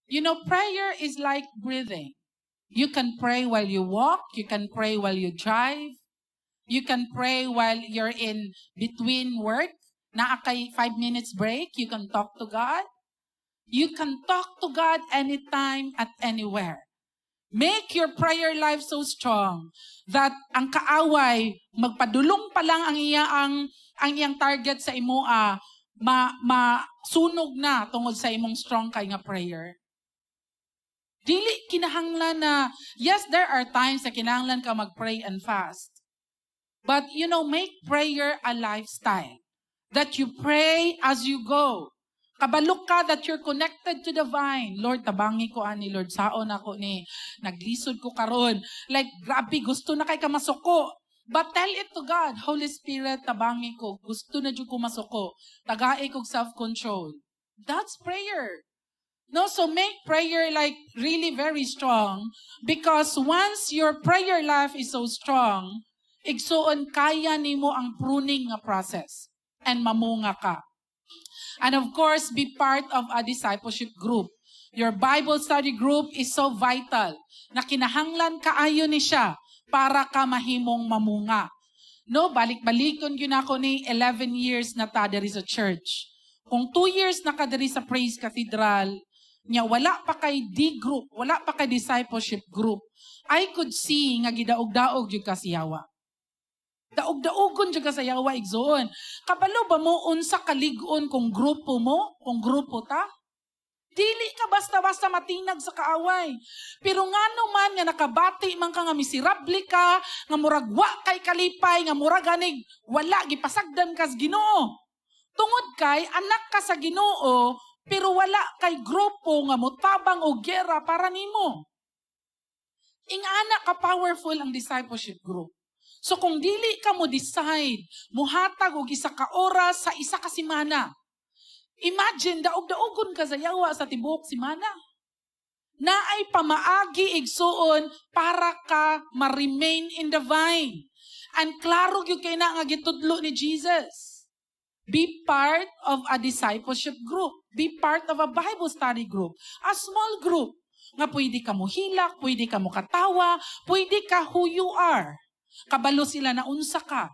You know, prayer is like breathing. You can pray while you walk. You can pray while you drive. You can pray while you're in between work. Naa kay 5 minutes break. You can talk to God. You can talk to God anytime at anywhere. Make your prayer life so strong that ang kaaway magpadulong pa lang ang iyang target sa imoa masunog na tungod sa imong strong kay nga prayer. Dili kinahanglan na, yes, there are times na kinahanglan ka mag-pray and fast. But, make prayer a lifestyle. That you pray as you go. Kabalok ka that you're connected to the vine. Lord, tabangi ko ani, Lord, saon ako ni, naglisod ko karon. Like, grabe, gusto na kay ka masuko. But tell it to God, Holy Spirit, tabangi ko, gusto na dyan ko masuko. Tagaay ko self-control. That's prayer. No, so make prayer like really very strong because once your prayer life is so strong, igsuon kaya nimo ang pruning nga process and mamunga ka. And of course, be part of a discipleship group. Your Bible study group is so vital na kinahanglan kaayo ni siya para ka mahimong mamunga. No, balik-balikon yun ako ni 11 years na ta diri sa church. Kung 2 years na ka diri sa Praise Cathedral, nya wala pa kay D-group, wala pa kay discipleship group, I could see nga gidaog-daog jud ka siyawa. Daog-daogon jud ka sayawa igsoon. Kabalo ba mo unsa kalig-on kung grupo mo, kung grupo ta? Dili ka basta-basta matinag sa kaaway. Pero ngano man nga nakabati man ka nga miserable ka, nga murag wa kay kalipay, nga murag ganig wala gipasagdan kas Ginoo. Tungod kay anak ka sa Ginoo, pero wala kay grupo nga motabang o gera para nimo. Ingana ka powerful ang discipleship group. So kung dili ka mo decide, muhatag og isa ka oras sa isa ka semana. Imagine daog-daogon ka sa yawa sa tibuok semana. Naay pamaagi igsuon para ka ma-remain in the vine. And klaro gyud kay na nga gitudlo ni Jesus. Be part of a discipleship group. Be part of a Bible study group. A small group. Nga pwede ka mo hilak, pwede ka mo katawa, pwede ka who you are. Kabalo sila na unsa ka.